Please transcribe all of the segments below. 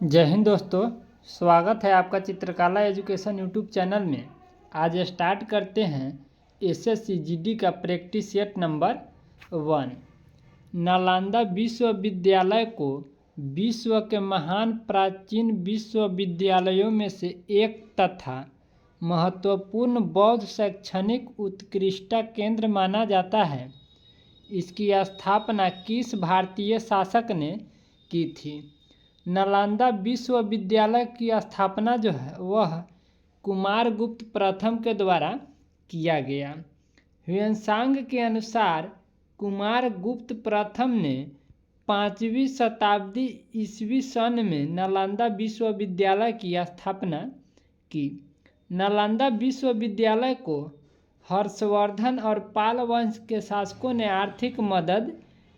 जय हिंद दोस्तों। स्वागत है आपका चित्रकला एजुकेशन यूट्यूब चैनल में। आज स्टार्ट करते हैं एसएससी जीडी का प्रैक्टिस सेट नंबर 1। नालंदा विश्वविद्यालय को विश्व के महान प्राचीन विश्वविद्यालयों में से एक तथा महत्वपूर्ण बौद्ध शैक्षणिक उत्कृष्टता केंद्र माना जाता है। इसकी स्थापना किस भारतीय शासक ने की थी? नालंदा विश्वविद्यालय की स्थापना जो है वह कुमारगुप्त प्रथम के द्वारा किया गया। ह्वेनसांग के अनुसार कुमारगुप्त प्रथम ने 5वीं शताब्दी ईस्वी सन में नालंदा विश्वविद्यालय की स्थापना की। नालंदा विश्वविद्यालय को हर्षवर्धन और पाल वंश के शासकों ने आर्थिक मदद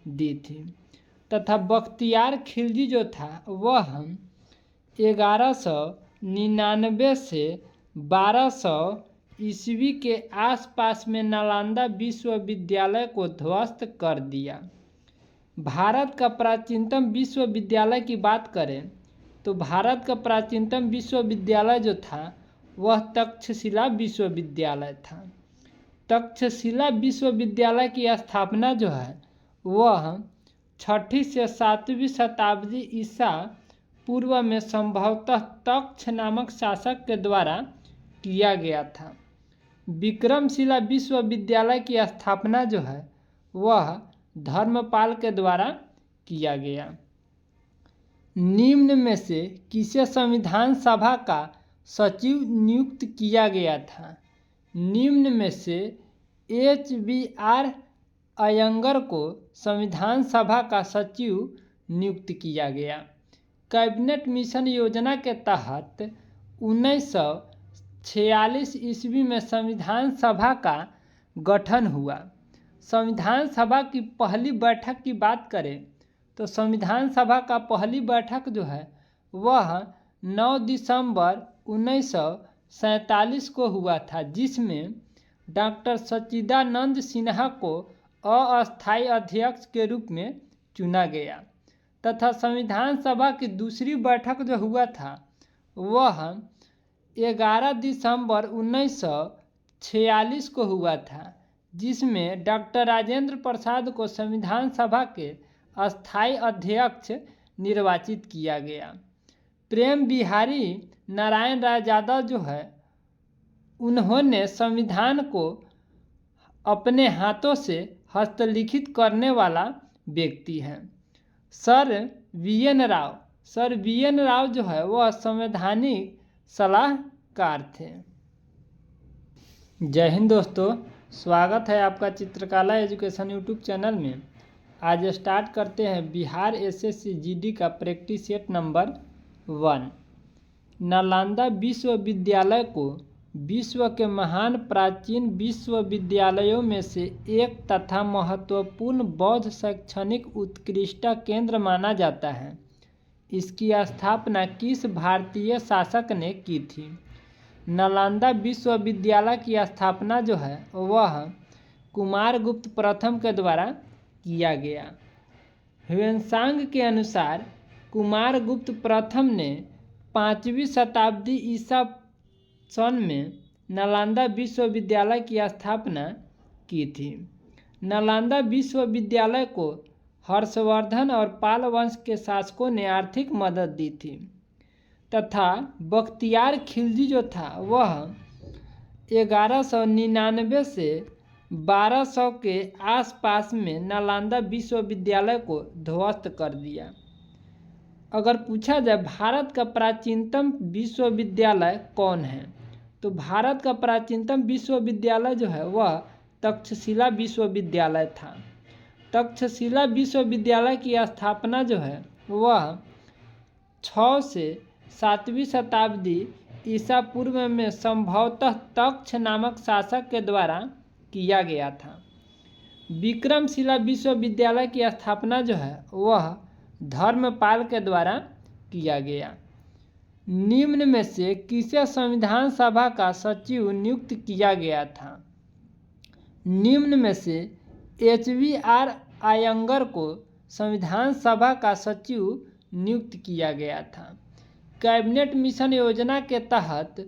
दी थी तथा बख्तियार खिलजी जो था वह 1199 से 1200 ईस्वी के आसपास में नालंदा विश्वविद्यालय को ध्वस्त कर दिया। भारत का प्राचीनतम विश्वविद्यालय की बात करें तो भारत का प्राचीनतम विश्वविद्यालय जो था वह तक्षशिला विश्वविद्यालय था। तक्षशिला विश्वविद्यालय की स्थापना जो है वह 6ठी से 7वीं शताब्दी ईसा पूर्व में संभवतः तक्ष नामक शासक के द्वारा किया गया था। विक्रमशिला विश्वविद्यालय की स्थापना जो है वह धर्मपाल के द्वारा किया गया। निम्न में से किसे संविधान सभा का सचिव नियुक्त किया गया था? निम्न में से HBR अयंगर को संविधान सभा का सचिव नियुक्त किया गया। कैबिनेट मिशन योजना के तहत 1946 ईस्वी में संविधान सभा का गठन हुआ। संविधान सभा की पहली बैठक की बात करें तो संविधान सभा का पहली बैठक जो है वह 9 दिसंबर 1947 को हुआ था, जिसमें डॉक्टर सच्चिदानंद सिन्हा को अस्थायी अध्यक्ष के रूप में चुना गया तथा संविधान सभा की दूसरी बैठक जो हुआ था वह 11 दिसंबर 1946 को हुआ था, जिसमें डॉक्टर राजेंद्र प्रसाद को संविधान सभा के अस्थायी अध्यक्ष निर्वाचित किया गया। प्रेम बिहारी नारायण राय यादव जो है उन्होंने संविधान को अपने हाथों से हस्तलिखित करने वाला व्यक्ति है। सर VN राव जो है वह संवैधानिक सलाहकार थे। जय हिंद दोस्तों, स्वागत है आपका चित्रकला एजुकेशन यूट्यूब चैनल में। आज स्टार्ट करते हैं बिहार SSC GD का प्रैक्टिस सेट नंबर 1। नालंदा विश्वविद्यालय को विश्व के महान प्राचीन विश्वविद्यालयों में से एक तथा महत्वपूर्ण बौद्ध शैक्षणिक उत्कृष्टता केंद्र माना जाता है। इसकी स्थापना किस भारतीय शासक ने की थी? नालंदा विश्वविद्यालय की स्थापना जो है वह कुमारगुप्त प्रथम के द्वारा किया गया। ह्वेनसांग के अनुसार कुमारगुप्त प्रथम ने 5वीं शताब्दी ईसा सन में नालंदा विश्वविद्यालय की स्थापना की थी। नालंदा विश्वविद्यालय को हर्षवर्धन और पाल वंश के शासकों ने आर्थिक मदद दी थी तथा बख्तियार खिलजी जो था वह 1199 से 1200 के आसपास में नालंदा विश्वविद्यालय को ध्वस्त कर दिया। अगर पूछा जाए भारत का प्राचीनतम विश्वविद्यालय कौन है तो भारत का प्राचीनतम विश्वविद्यालय जो है वह तक्षशिला विश्वविद्यालय था। तक्षशिला विश्वविद्यालय की स्थापना जो है वह 6 से 7वीं शताब्दी ईसा पूर्व में संभवतः तक्ष नामक शासक के द्वारा किया गया था। विक्रमशिला विश्वविद्यालय की स्थापना जो है वह धर्मपाल के द्वारा किया गया। निम्न में से किसे संविधान सभा का सचिव नियुक्त किया गया था? निम्न में से HBR अयंगर को संविधान सभा का सचिव नियुक्त किया गया था। कैबिनेट मिशन योजना के तहत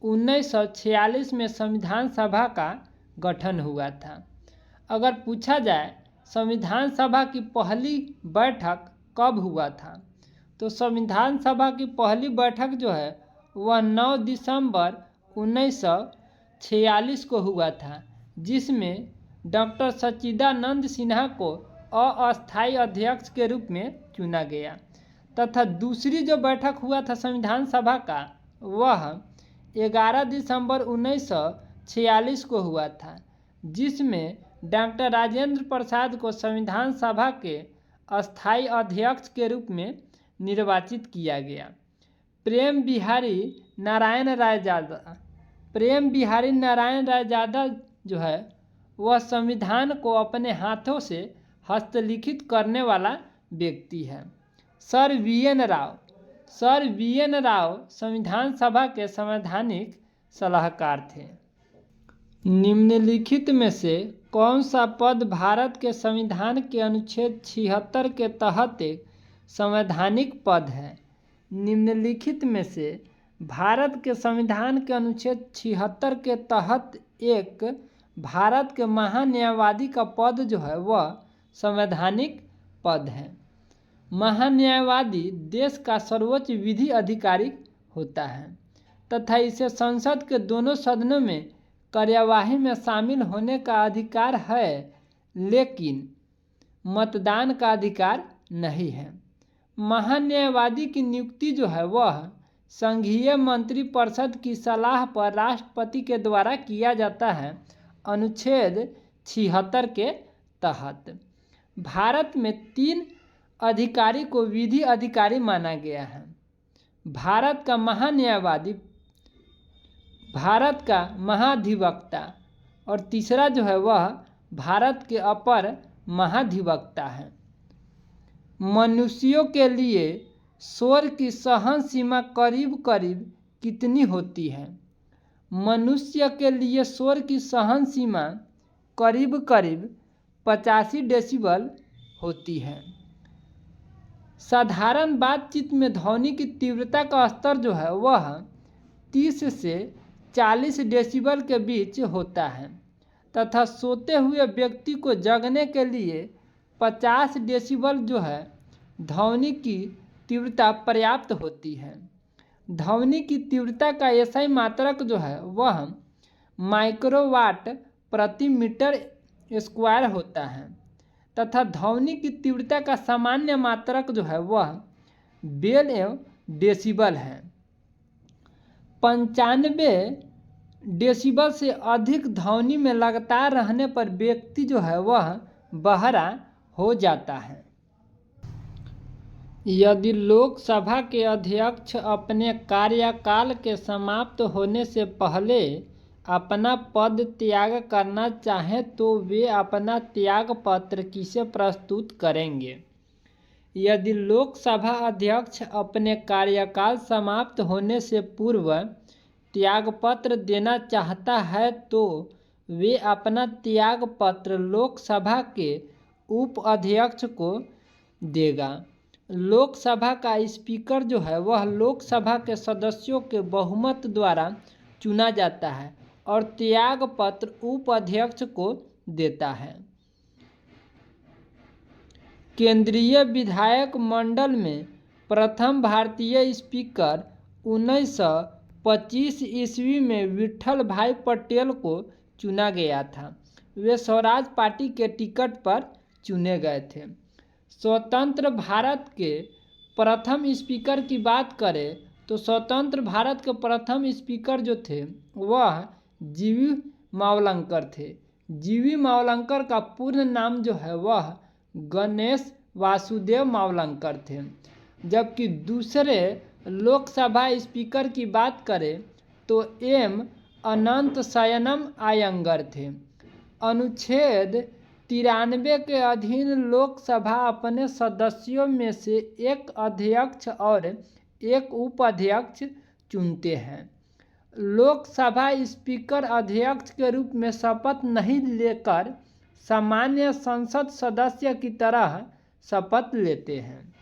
1946 में संविधान सभा का गठन हुआ था। अगर पूछा जाए संविधान सभा की पहली बैठक कब हुआ था, तो संविधान सभा की पहली बैठक जो है वह 9 दिसंबर 1946 को हुआ था, जिसमें डॉक्टर सच्चिदानंद सिन्हा को अस्थायी अध्यक्ष के रूप में चुना गया तथा दूसरी जो बैठक हुआ था संविधान सभा का वह 11 दिसंबर 1946 को हुआ था, जिसमें डॉक्टर राजेंद्र प्रसाद को संविधान सभा के अस्थायी अध्यक्ष के रूप में निर्वाचित किया गया। प्रेम बिहारी नारायण राय ज़्यादा जो है वह संविधान को अपने हाथों से हस्तलिखित करने वाला व्यक्ति है। सर वी एन राव संविधान सभा के संवैधानिक सलाहकार थे। निम्नलिखित में से कौन सा पद भारत के संविधान के अनुच्छेद 76 के तहत एक संवैधानिक पद है? निम्नलिखित में से भारत के संविधान के अनुच्छेद 76 के तहत एक भारत के महान्यायवादी का पद जो है वह संवैधानिक पद है। महान्यायवादी देश का सर्वोच्च विधि अधिकारी होता है तथा इसे संसद के दोनों सदनों में कार्यवाही में शामिल होने का अधिकार है, लेकिन मतदान का अधिकार नहीं है। महान्यायवादी की नियुक्ति जो है वह संघीय मंत्रिपरिषद की सलाह पर राष्ट्रपति के द्वारा किया जाता है, अनुच्छेद 76 के तहत। भारत में 3 अधिकारी को विधि अधिकारी माना गया है। भारत का महान्यायवादी, भारत का महाधिवक्ता और तीसरा जो है वह भारत के अपर महाधिवक्ता है। मनुष्यों के लिए शोर की सहन सीमा करीब करीब कितनी होती है? मनुष्य के लिए शोर की सहन सीमा करीब करीब 85 डेसिबल होती है। साधारण बातचीत में ध्वनि की तीव्रता का स्तर जो है वह 30 से 40 डेसिबल के बीच होता है तथा सोते हुए व्यक्ति को जगने के लिए 50 डेसिबल जो है ध्वनि की तीव्रता पर्याप्त होती है। ध्वनि की तीव्रता का एसआई मात्रक जो है वह माइक्रोवाट प्रति मीटर स्क्वायर होता है तथा ध्वनि की तीव्रता का सामान्य मात्रक जो है वह बेल एवं डेसिबल है। 95 डेसिबल से अधिक ध्वनि में लगातार रहने पर व्यक्ति जो है वह बहरा हो जाता है। यदि लोकसभा के अध्यक्ष अपने कार्यकाल के समाप्त होने से पहले अपना पद त्याग करना चाहें तो वे अपना त्याग पत्र किसे प्रस्तुत करेंगे? यदि लोकसभा अध्यक्ष अपने कार्यकाल समाप्त होने से पूर्व त्यागपत्र देना चाहता है तो वे अपना त्यागपत्र लोकसभा के उप अध्यक्ष को देगा। लोकसभा का स्पीकर जो है वह लोकसभा के सदस्यों के बहुमत द्वारा चुना जाता है और त्यागपत्र उप अध्यक्ष को देता है। केंद्रीय विधायक मंडल में प्रथम भारतीय स्पीकर 1925 ईस्वी में विट्ठल भाई पटेल को चुना गया था। वे स्वराज पार्टी के टिकट पर चुने गए थे। स्वतंत्र भारत के प्रथम स्पीकर की बात करें तो स्वतंत्र भारत के प्रथम स्पीकर जो थे वह जीवी मावलंकर थे। जीवी मावलंकर का पूर्ण नाम जो है वह गणेश वासुदेव मावलंकर थे। जबकि दूसरे लोकसभा स्पीकर की बात करें तो एम अनंत शयनम आयंगर थे। अनुच्छेद 93 के अधीन लोकसभा अपने सदस्यों में से एक अध्यक्ष और एक उपाध्यक्ष चुनते हैं। लोकसभा स्पीकर अध्यक्ष के रूप में शपथ नहीं लेकर सामान्य संसद सदस्य की तरह शपथ लेते हैं।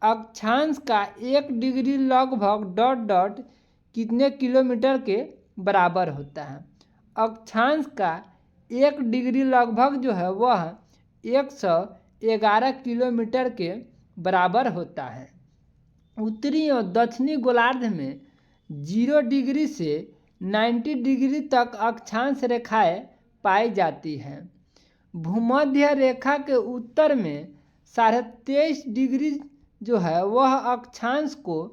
अक्षांश का 1 डिग्री लगभग डॉट डॉट कितने किलोमीटर के बराबर होता है। अक्षांश का 1 डिग्री लगभग जो है वह 111 किलोमीटर के बराबर होता है। उत्तरी और दक्षिणी गोलार्ध में 0 डिग्री से 90 डिग्री तक अक्षांश रेखाएं पाई जाती हैं। भूमध्य रेखा के उत्तर में 23.5 डिग्री जो है वह अक्षांश को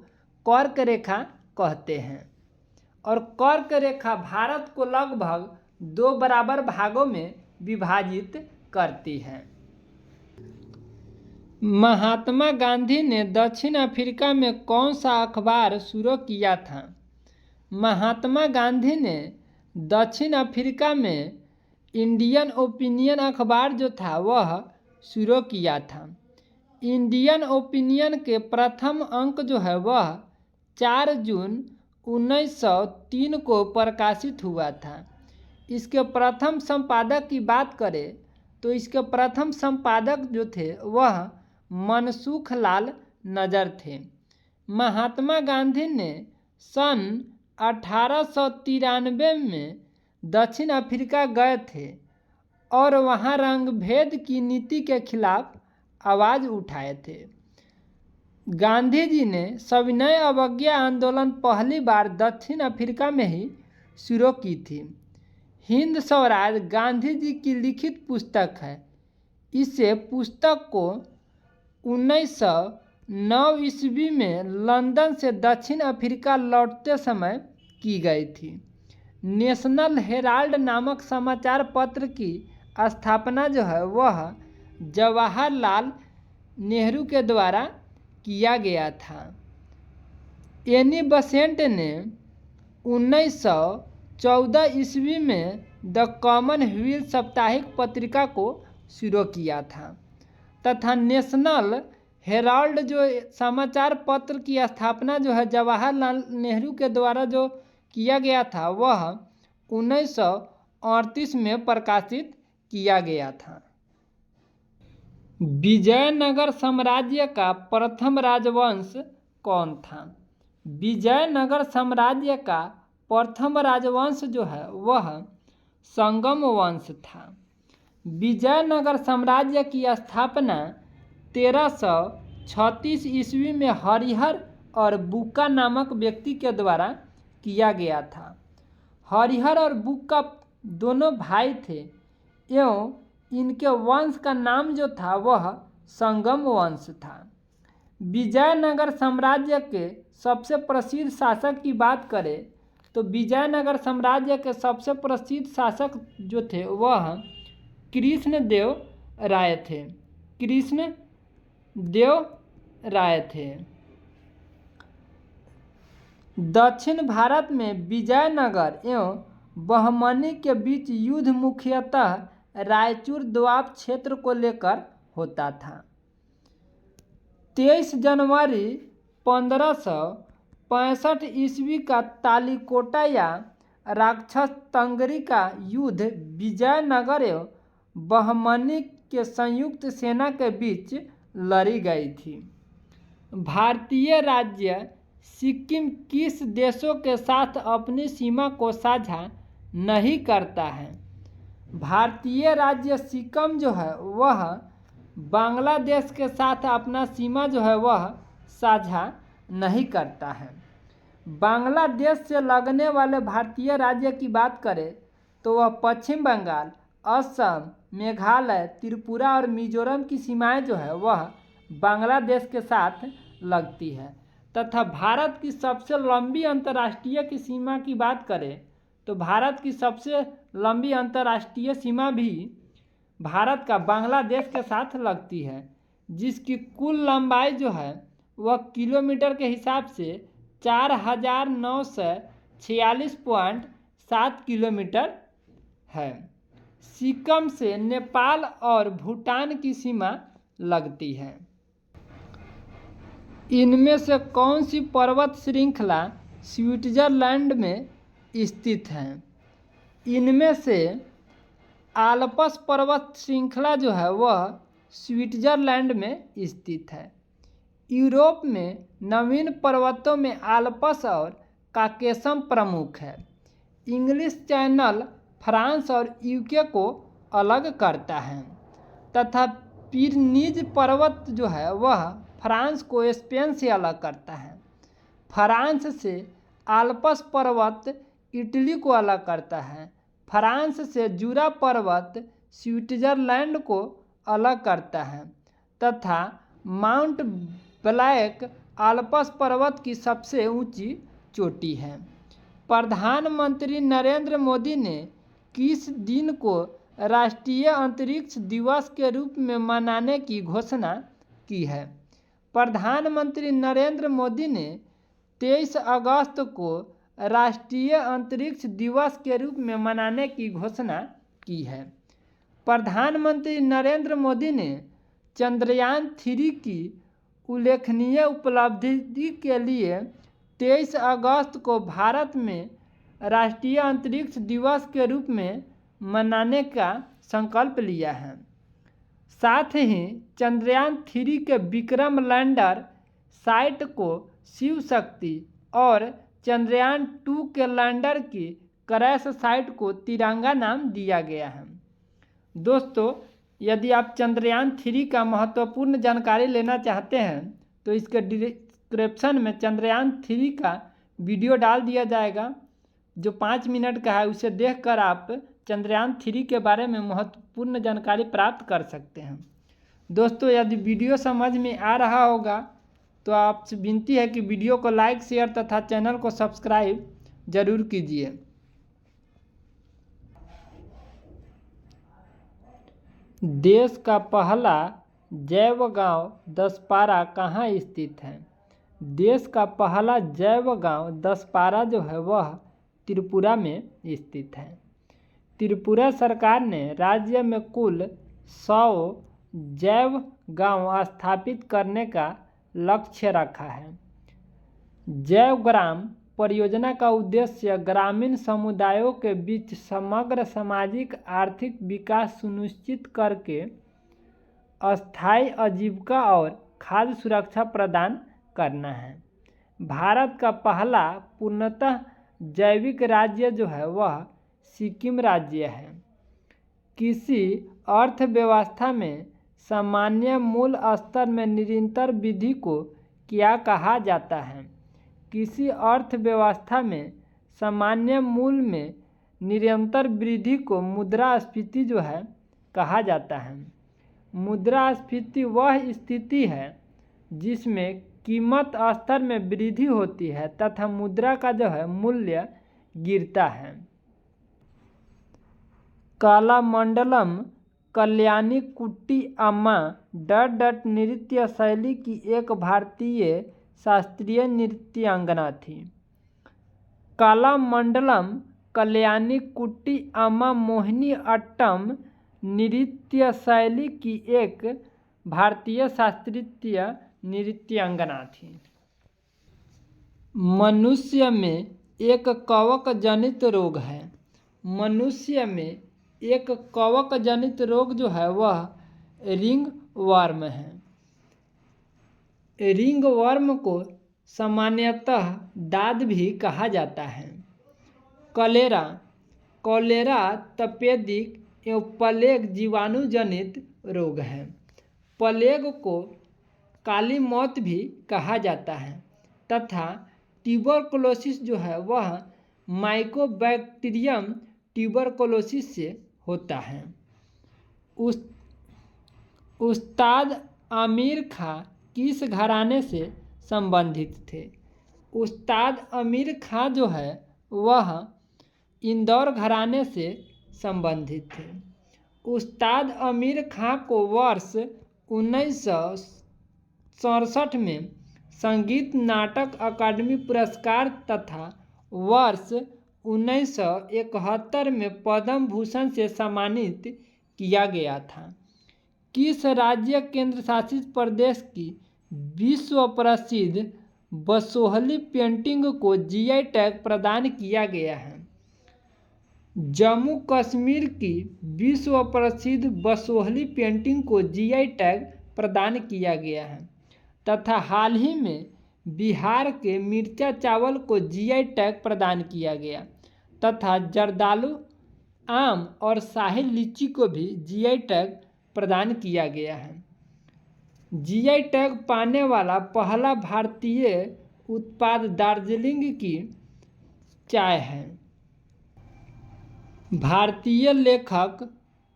कर्क रेखा कहते हैं और कर्क रेखा भारत को लगभग 2 बराबर भागों में विभाजित करती है। महात्मा गांधी ने दक्षिण अफ्रीका में कौन सा अखबार शुरू किया था। महात्मा गांधी ने दक्षिण अफ्रीका में इंडियन ओपिनियन अखबार जो था वह शुरू किया था। इंडियन ओपिनियन के प्रथम अंक जो है वह 4 जून 1903 को प्रकाशित हुआ था। इसके प्रथम संपादक की बात करें तो इसके प्रथम संपादक जो थे वह मनसुख लाल नजर थे। महात्मा गांधी ने सन 1893 में दक्षिण अफ्रीका गए थे और वहां रंगभेद की नीति के खिलाफ आवाज़ उठाए थे। गांधी जी ने सविनय अवज्ञा आंदोलन पहली बार दक्षिण अफ्रीका में ही शुरू की थी। हिंद स्वराज गांधी जी की लिखित पुस्तक है। इसे पुस्तक को 1909 ईस्वी में लंदन से दक्षिण अफ्रीका लौटते समय की गई थी। नेशनल हेराल्ड नामक समाचार पत्र की स्थापना जो है वह जवाहरलाल नेहरू के द्वारा किया गया था। एनी बेसेंट ने 1914 ईस्वी में द कॉमनवेल्थ साप्ताहिक पत्रिका को शुरू किया था तथा नेशनल हेराल्ड जो समाचार पत्र की स्थापना जो है जवाहरलाल नेहरू के द्वारा जो किया गया था वह 1938 में प्रकाशित किया गया था। विजयनगर साम्राज्य का प्रथम राजवंश कौन था। विजयनगर साम्राज्य का प्रथम राजवंश जो है वह संगम वंश था। विजयनगर साम्राज्य की स्थापना 1336 ईस्वी में हरिहर और बुक्का नामक व्यक्ति के द्वारा किया गया था। हरिहर और बुक्का दोनों भाई थे एवं इनके वंश का नाम जो था वह संगम वंश था। विजयनगर साम्राज्य के सबसे प्रसिद्ध शासक की बात करें तो विजयनगर साम्राज्य के सबसे प्रसिद्ध शासक जो थे वह कृष्णदेव राय थे। कृष्णदेव राय थे। दक्षिण भारत में विजयनगर एवं बहमनी के बीच युद्ध मुख्यतः रायचूर दोआब क्षेत्र को लेकर होता था। 23 जनवरी 1565 ईस्वी का तालीकोटा या राक्षस तंगरी का युद्ध विजयनगर एवं बहमनी के संयुक्त सेना के बीच लड़ी गई थी। भारतीय राज्य सिक्किम किस देशों के साथ अपनी सीमा को साझा नहीं करता है। भारतीय राज्य सिक्किम जो है वह बांग्लादेश के साथ अपना सीमा जो है वह साझा नहीं करता है। बांग्लादेश से लगने वाले भारतीय राज्य की बात करें तो वह पश्चिम बंगाल, असम, मेघालय, त्रिपुरा और मिजोरम की सीमाएं जो है वह बांग्लादेश के साथ लगती है तथा भारत की सबसे लंबी अंतर्राष्ट्रीय की सीमा की बात करें तो भारत की सबसे लंबी अंतर्राष्ट्रीय सीमा भी भारत का बांग्लादेश के साथ लगती है जिसकी कुल लंबाई जो है वह किलोमीटर के हिसाब से 4946.7 किलोमीटर है। सिक्किम से नेपाल और भूटान की सीमा लगती है। इनमें से कौन सी पर्वत श्रृंखला स्विट्जरलैंड में स्थित है। इनमें से आल्प्स पर्वत श्रृंखला जो है वह स्विट्जरलैंड में स्थित है। यूरोप में नवीन पर्वतों में आल्प्स और काकेशस प्रमुख है। इंग्लिश चैनल फ्रांस और यूके को अलग करता है तथा पिरनीज पर्वत जो है वह फ्रांस को स्पेन से अलग करता है। फ्रांस से आल्प्स पर्वत इटली को अलग करता है। फ्रांस से जूरा पर्वत स्विट्जरलैंड को अलग करता है तथा माउंट ब्लैक आल्प्स पर्वत की सबसे ऊंची चोटी है। प्रधानमंत्री नरेंद्र मोदी ने किस दिन को राष्ट्रीय अंतरिक्ष दिवस के रूप में मनाने की घोषणा की है? प्रधानमंत्री नरेंद्र मोदी ने 23 अगस्त को राष्ट्रीय अंतरिक्ष दिवस के रूप में मनाने की घोषणा की है। प्रधानमंत्री नरेंद्र मोदी ने चंद्रयान 3 की उल्लेखनीय उपलब्धि के लिए 23 अगस्त को भारत में राष्ट्रीय अंतरिक्ष दिवस के रूप में मनाने का संकल्प लिया है। साथ ही चंद्रयान 3 के विक्रम लैंडर साइट को शिव शक्ति और चंद्रयान 2 के लैंडर की क्रैश साइट को तिरंगा नाम दिया गया है। दोस्तों, यदि आप चंद्रयान 3 का महत्वपूर्ण जानकारी लेना चाहते हैं तो इसके डिस्क्रिप्शन में चंद्रयान 3 का वीडियो डाल दिया जाएगा जो 5 मिनट का है। उसे देखकर आप चंद्रयान 3 के बारे में महत्वपूर्ण जानकारी प्राप्त कर सकते हैं। दोस्तों, यदि वीडियो समझ में आ रहा होगा तो आपसे विनती है कि वीडियो को लाइक, शेयर तथा चैनल को सब्सक्राइब जरूर कीजिए। देश का पहला जैव गांव दसपारा कहाँ स्थित है? देश का पहला जैव गांव दसपारा जो है वह त्रिपुरा में स्थित है। त्रिपुरा सरकार ने राज्य में कुल 100 जैव गांव स्थापित करने का लक्ष्य रखा है। जैव ग्राम परियोजना का उद्देश्य ग्रामीण समुदायों के बीच समग्र सामाजिक आर्थिक विकास सुनिश्चित करके अस्थायी आजीविका और खाद्य सुरक्षा प्रदान करना है। भारत का पहला पूर्णतः जैविक राज्य जो है वह सिक्किम राज्य है। किसी अर्थव्यवस्था में सामान्य मूल स्तर में निरंतर वृद्धि को क्या कहा जाता है? किसी अर्थव्यवस्था में सामान्य मूल में निरंतर वृद्धि को मुद्रास्फीति जो है कहा जाता है। मुद्रास्फीति वह स्थिति है जिसमें कीमत स्तर में वृद्धि होती है तथा मुद्रा का जो है मूल्य गिरता है। कलामंडलम कल्याणी कुट्टी अम्मा नृत्य शैली की एक भारतीय शास्त्रीय नृत्यांगना थी। कलामंडलम कल्याणी कुट्टी अम्मा मोहिनी अट्टम नृत्य शैली की एक भारतीय शास्त्रीय नृत्यांगना थी। मनुष्य में एक कवक जनित रोग है। मनुष्य में एक कवक जनित रोग जो है वह रिंग वर्म है। रिंग वर्म को सामान्यतः दाद भी कहा जाता है। कॉलेरा तपेदिक एवं प्लेग जीवाणु जनित रोग है। प्लेग को काली मौत भी कहा जाता है तथा ट्यूबरकुलोसिस जो है वह माइकोबैक्टीरियम ट्यूबरकुलोसिस से होता है। उस्ताद आमिर खां किस घराने से संबंधित थे? उस्ताद आमिर खां जो है वह इंदौर घराने से संबंधित थे। उस्ताद आमिर खां को वर्ष 1967 में संगीत नाटक अकादमी पुरस्कार तथा वर्ष 1971 में पद्म भूषण से सम्मानित किया गया था। किस राज्य केंद्र शासित प्रदेश की विश्व प्रसिद्ध बसोहली पेंटिंग को जीआई टैग प्रदान किया गया है? जम्मू कश्मीर की विश्व प्रसिद्ध बसोहली पेंटिंग को जीआई टैग प्रदान किया गया है। तथा हाल ही में बिहार के मिर्चा चावल को जीआई टैग प्रदान किया गया तथा जर्दालू, आम और शाही लीची को भी जीआई टैग प्रदान किया गया है। जीआई टैग पाने वाला पहला भारतीय उत्पाद दार्जिलिंग की चाय है। भारतीय लेखक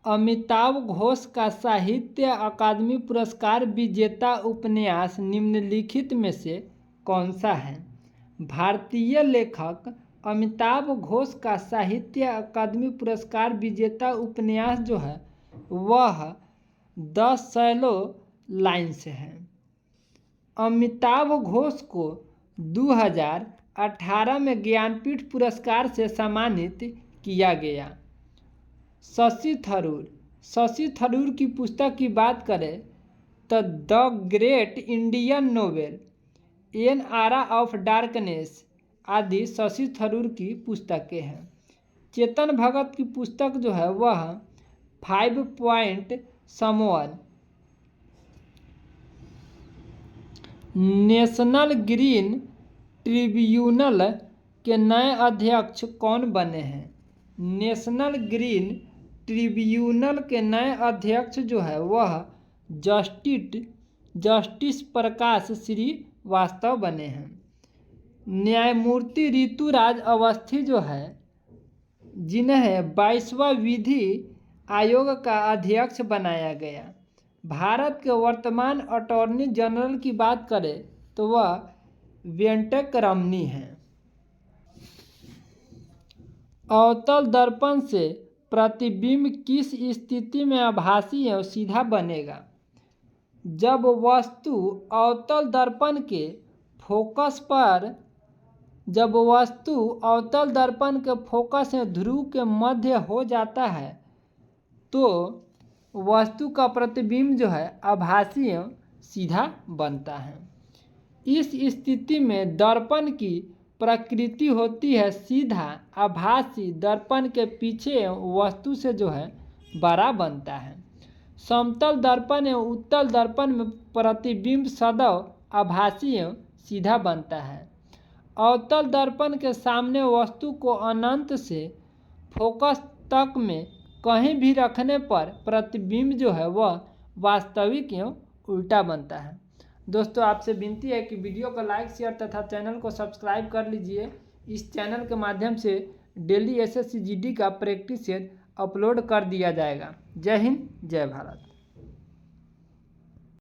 अमिताव घोष का साहित्य अकादमी पुरस्कार विजेता उपन्यास निम्नलिखित में से कौन सा है? भारतीय लेखक अमिताव घोष का साहित्य अकादमी पुरस्कार विजेता उपन्यास जो है वह द शैलो लाइन्स है। अमिताव घोष को 2018 में ज्ञानपीठ पुरस्कार से सम्मानित किया गया। शशि थरूर की पुस्तक की बात करें तो the great Indian novel, an era of darkness आदि शशि थरूर की पुस्तकें हैं। चेतन भगत की पुस्तक जो है वह 5 point someone. National green tribunal के नए अध्यक्ष कौन बने हैं? नेशनल ग्रीन ट्रिब्यूनल के नए अध्यक्ष जो है वह जस्टिस प्रकाश श्रीवास्तव बने हैं। न्यायमूर्ति ऋतुराज अवस्थी जो है जिन्हें 22वां विधि आयोग का अध्यक्ष बनाया गया। भारत के वर्तमान अटॉर्नी जनरल की बात करें तो वह वेंकट रमनी हैं। अवतल दर्पण से प्रतिबिंब किस स्थिति में आभासी एवं सीधा बनेगा? जब वस्तु अवतल दर्पण के फोकस से ध्रुव के मध्य हो जाता है तो वस्तु का प्रतिबिंब जो है आभासी एवं सीधा बनता है। इस स्थिति में दर्पण की प्रकृति होती है सीधा। आभासी दर्पण के पीछे वस्तु से जो है बड़ा बनता है। समतल दर्पण एवं उत्तल दर्पण में प्रतिबिंब सदैव आभासी एवं सीधा बनता है। अवतल दर्पण के सामने वस्तु को अनंत से फोकस तक में कहीं भी रखने पर प्रतिबिंब जो है वह वास्तविक एवं उल्टा बनता है। दोस्तों आपसे विनती है कि वीडियो को लाइक, शेयर तथा चैनल को सब्सक्राइब कर लीजिए। इस चैनल के माध्यम से डेली एसएससी जीडी का प्रैक्टिस सेट अपलोड कर दिया जाएगा। जय हिंद, जय भारत।